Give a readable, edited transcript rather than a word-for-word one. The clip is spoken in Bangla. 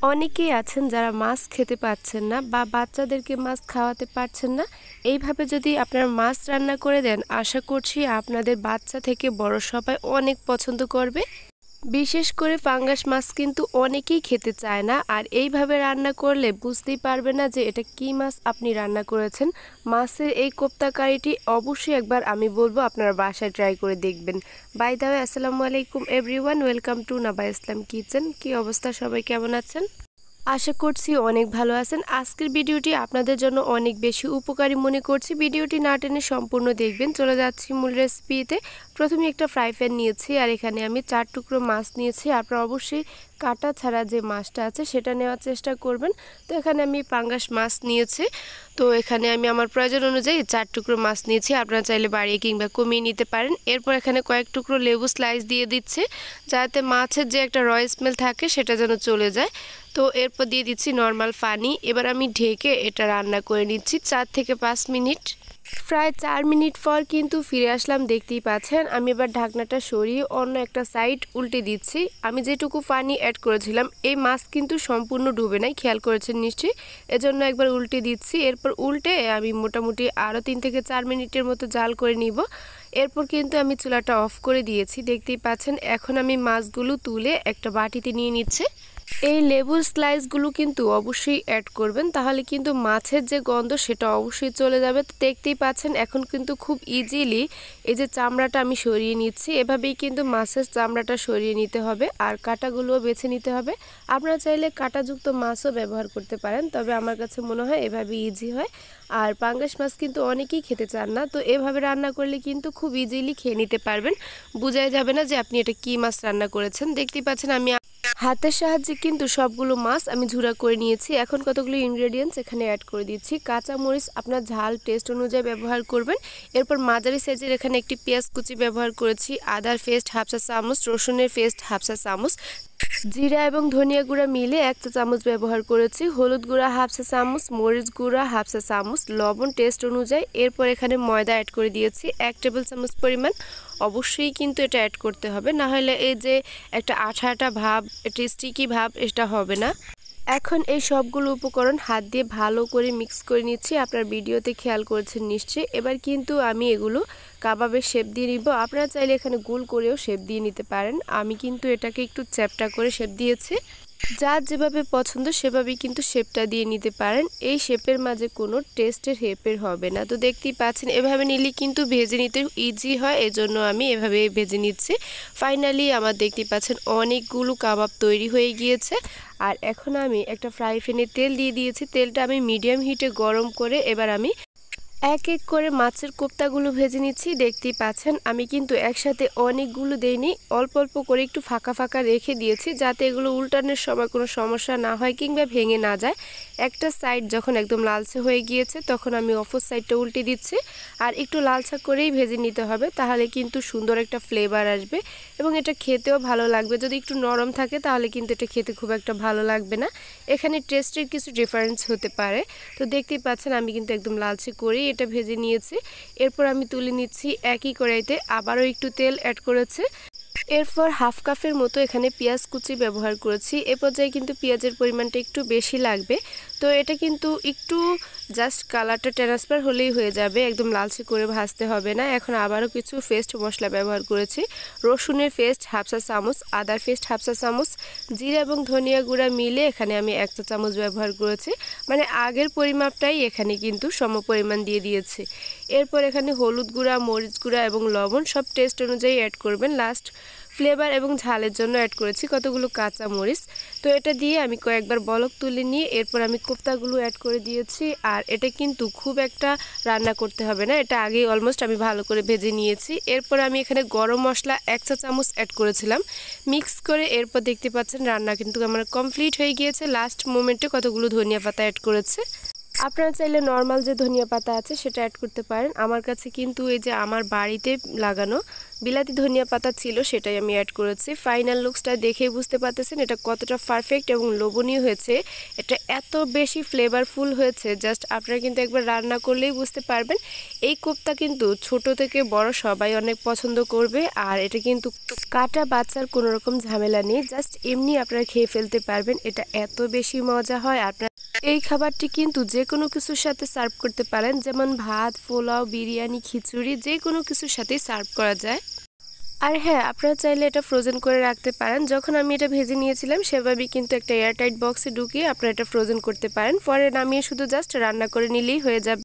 অনেকেই আছেন যারা মাছ খেতে পাচ্ছেন না বা বাচ্চাদেরকে মাছ খাওয়াতে পারছেন না। এইভাবে যদি আপনারা মাছ রান্না করে দেন, আশা করছি আপনাদের বাচ্চা থেকে বড় সবাই অনেক পছন্দ করবে। বিশেষ করে পাঙ্গাস মাছ কিন্তু অনেকেই খেতে চায় না, আর এইভাবে রান্না করলে বুঝতেই পারবে না যে এটা কি মাছ আপনি রান্না করেছেন। মাছের এই কোপ্তা কারিটি অবশ্যই একবার আমি বলবো আপনারা বাসায় ট্রাই করে দেখবেন। বাই দ্য ওয়ে, আসসালামু আলাইকুম everyone, welcome to Naba Islam kitchen. কি অবস্থা, সবাই কেমন আছেন? আশা করছি অনেক ভালো আছেন। আজকের ভিডিওটি আপনাদের জন্য অনেক বেশি উপকারী মনে করছি। ভিডিওটি না টেনে সম্পূর্ণ দেখবেন। চলে যাচ্ছি মূল রেসিপিতে। প্রথমে একটা ফ্রাই প্যান নিয়েছি, আর এখানে আমি 4 টুকরো মাছ নিয়েছি। আপনারা অবশ্যই কাটা ছাড়া যে মাছটা আছে সেটা নেওয়ার চেষ্টা করবেন। তো এখানে আমি পাঙ্গাস মাছ নিয়েছি। তো এখানে আমি আমার প্রয়োজন অনুযায়ী 4 টুকরো মাছ নিয়েছি। আপনারা চাইলে বাড়িয়ে কিংবা কমিয়ে নিতে পারেন। এরপর এখানে কয়েক টুকরো লেবু স্লাইস দিয়ে দিচ্ছি, যাতে মাছের যে একটা র স্মেল থাকে সেটা যেন চলে যায়। তো এরপর দিয়ে দিচ্ছি নর্মাল পানি। এবার আমি ঢেকে এটা রান্না করে নিচ্ছি 4 থেকে 5 মিনিট। প্রায় 4 মিনিট পর কিন্তু ফিরে আসলাম, দেখতেই পাচ্ছেন। আমি এবার ঢাকনাটা সরিয়ে অন্য একটা সাইড উল্টে দিচ্ছি। আমি যেটুকু পানি অ্যাড করেছিলাম এই মাছ কিন্তু সম্পূর্ণ ডুবে নাই, খেয়াল করেছেন নিশ্চয়ই। এজন্য একবার উল্টে দিচ্ছি। এরপর উল্টে আমি মোটামুটি আরও 3 থেকে 4 মিনিটের মতো জাল করে নিব। এরপর কিন্তু আমি চুলাটা অফ করে দিয়েছি, দেখতেই পাচ্ছেন। এখন আমি মাছগুলো তুলে একটা বাটিতে নিয়ে নিচ্ছি। এই লেবুর স্লাইসগুলো কিন্তু অবশ্যই অ্যাড করবেন, তাহলে কিন্তু মাছের যে গন্ধ সেটা অবশ্যই চলে যাবে। তো দেখতেই পাচ্ছেন এখন কিন্তু খুব ইজিলি এই যে চামড়াটা আমি সরিয়ে নিচ্ছি। এভাবেই কিন্তু মাছের চামড়াটা সরিয়ে নিতে হবে, আর কাঁটাগুলোও বেছে নিতে হবে। আপনারা চাইলে কাঁটাযুক্ত মাছও ব্যবহার করতে পারেন, তবে আমার কাছে মনে হয় এভাবে ইজি হয়। আর পাঙ্গাস মাছ কিন্তু অনেকেই খেতে চান না, তো এভাবে রান্না করলে কিন্তু খুব ইজিলি খেয়ে নিতে পারবেন। বোঝাই যাবে না যে আপনি এটা কি মাছ রান্না করেছেন। দেখতেই পাচ্ছেন আমি হাতের সাহায্যে কিন্তু সবগুলো মাছ আমি ঝুরা করে নিয়েছি। এখন কতগুলো ইনগ্রেডিয়েন্টস এখানে অ্যাড করে দিচ্ছি। কাঁচা মরিচ আপনার ঝাল টেস্ট অনুযায়ী ব্যবহার করবেন। এরপর মাঝারি সাইজের এখানে একটি পেঁয়াজ কুচি ব্যবহার করেছি, আদার পেস্ট হাফ চা চামচ, রসুনের পেস্ট হাফ চা চামচ, জিরা এবং ধনিয়া গুঁড়া মিলে 1 চা চামচ ব্যবহার করেছি, হলুদ গুঁড়া হাফ চা চামচ, মরিচ গুঁড়া হাফ চা চামচ, লবণ টেস্ট অনুযায়ী। এরপর এখানে ময়দা অ্যাড করে দিয়েছি 1 টেবিল চামচ পরিমাণ। অবশ্যই কিন্তু এটা অ্যাড করতে হবে, না হলে এই যে একটা আঠা আঠা ভাব, একটা স্টিকি ভাব, এটা হবে না। এখন এই সবগুলো উপকরণ হাত দিয়ে ভালো করে মিক্স করে নিচ্ছি। আপনার ভিডিওতে খেয়াল করেছেন নিশ্চয়ই। এবার কিন্তু আমি এগুলো কাবাবের শেপ দিয়ে নিব। আপনারা চাইলে এখানে গোল করেও শেপ দিয়ে নিতে পারেন। আমি কিন্তু এটাকে একটু চ্যাপ্টা করে শেপ দিয়েছি। যার যেভাবে পছন্দ সেভাবেই কিন্তু শেপটা দিয়ে নিতে পারেন। এই শেপের মাঝে কোনো টেস্টের হেরফের হবে না। তো দেখতেই পাচ্ছেন এভাবে নিলে কিন্তু ভেজে নিতে ইজি হয়, এজন্য আমি এভাবে ভেজে নিচ্ছি। ফাইনালি আমার দেখতেই পাচ্ছেন অনেকগুলো কাবাব তৈরি হয়ে গিয়েছে। আর এখন আমি একটা ফ্রাই প্যানে তেল দিয়ে দিয়েছি। তেলটা আমি মিডিয়াম হিটে গরম করে এবার আমি এক এক করে মাছের কোপ্তাগুলো ভেজে নিচ্ছি। দেখতেই পাচ্ছেন আমি কিন্তু একসাথে অনেকগুলো দেইনি, অল্প অল্প করে একটু ফাঁকা ফাঁকা রেখে দিয়েছি, যাতে এগুলো উল্টানোর সময় কোনো সমস্যা না হয় কিংবা ভেঙে না যায়। একটা সাইড যখন একদম লালচে হয়ে গিয়েছে তখন আমি অপর সাইডটা উল্টে দিচ্ছি। আর একটু লালচা করেই ভেজে নিতে হবে, তাহলে কিন্তু সুন্দর একটা ফ্লেভার আসবে এবং এটা খেতেও ভালো লাগবে। যদি একটু নরম থাকে তাহলে কিন্তু এটা খেতে খুব একটা ভালো লাগবে না। এখানে টেস্টের কিছু ডিফারেন্স হতে পারে। তো দেখতেই পাচ্ছেন আমি কিন্তু একদম লালচে করেই এটা ভেজে নিয়েছি। এরপর আমি তুলে নিচ্ছি। একই কড়াইতে আবারও একটু তেল অ্যাড করেছে। এরপর হাফ কাপের মতো এখানে পেঁয়াজ কুচি ব্যবহার করেছি। এ পর্যায়ে কিন্তু পেঁয়াজের পরিমাণটা একটু বেশি লাগবে। তো এটা কিন্তু একটু জাস্ট কালারটা ট্রান্সফার হলেই হয়ে যাবে, একদম লালচে করে ভাজতে হবে না। এখন আবারও কিছু পেস্ট মশলা ব্যবহার করেছি। রসুনের পেস্ট হাফ চা চামচ, আদার পেস্ট হাফ চা চামচ, জিরা এবং ধনিয়া গুঁড়া মিলে এখানে আমি 1 চা চামচ ব্যবহার করেছি। মানে আগের পরিমাপটাই এখানে কিন্তু সমপরিমাণ দিয়ে দিয়েছি। এরপর এখানে হলুদ গুঁড়া, মরিচ গুঁড়া এবং লবণ সব টেস্ট অনুযায়ী অ্যাড করবেন। লাস্ট ফ্লেভার এবং ঝালের জন্য অ্যাড করেছি কতগুলো কাঁচা মরিচ। তো এটা দিয়ে আমি কয়েকবার বলক তুলে নিয়ে এরপর আমি কোপ্তাগুলো অ্যাড করে দিয়েছি। আর এটা কিন্তু খুব একটা রান্না করতে হবে না, এটা আগেই অলমোস্ট আমি ভালো করে ভেজে নিয়েছি। এরপর আমি এখানে গরম মশলা 1 চা চামচ অ্যাড করেছিলাম মিক্স করে। এরপর দেখতে পাচ্ছেন রান্না কিন্তু আমার কমপ্লিট হয়ে গিয়েছে। লাস্ট মোমেন্টে কতগুলো ধনিয়া পাতা অ্যাড করেছে। আপনারা চাইলে নর্মাল যে ধনিয়া পাতা আছে সেটা অ্যাড করতে পারেন। আমার কাছে কিন্তু এই যে আমার বাড়িতে লাগানো বিলাতি ধনিয়া পাতা ছিল, সেটাই আমি অ্যাড করেছি। ফাইনাল লুকসটা দেখেই বুঝতে পারতেছেন এটা কতটা পারফেক্ট এবং লোভনীয় হয়েছে। এটা এত বেশি ফ্লেভারফুল হয়েছে, জাস্ট আপনারা কিন্তু একবার রান্না করলেই বুঝতে পারবেন। এই কোপ্তা কিন্তু ছোট থেকে বড় সবাই অনেক পছন্দ করবে। আর এটা কিন্তু কাটা বাচ্চার কোনো রকম ঝামেলা নেই, জাস্ট এমনি আপনারা খেয়ে ফেলতে পারবেন। এটা এত বেশি মজা হয়। আপনার এই খাবারটি কিন্তু যে কোনো কিছুর সাথে সার্ভ করতে পারেন, যেমন ভাত, পোলাও, বিরিয়ানি, খিচুড়ি, যে কোনো কিছুর সাথেই সার্ভ করা যায়। আর হ্যাঁ, আপনারা চাইলে এটা ফ্রোজেন করে রাখতে পারেন। যখন আমি এটা ভেজে নিয়েছিলাম সেভাবেই কিন্তু একটা এয়ারটাইট বক্সে ঢুকিয়ে আপনারা এটা ফ্রোজেন করতে পারেন। পরে নামিয়ে শুধু জাস্ট রান্না করে নিলেই হয়ে যাবে।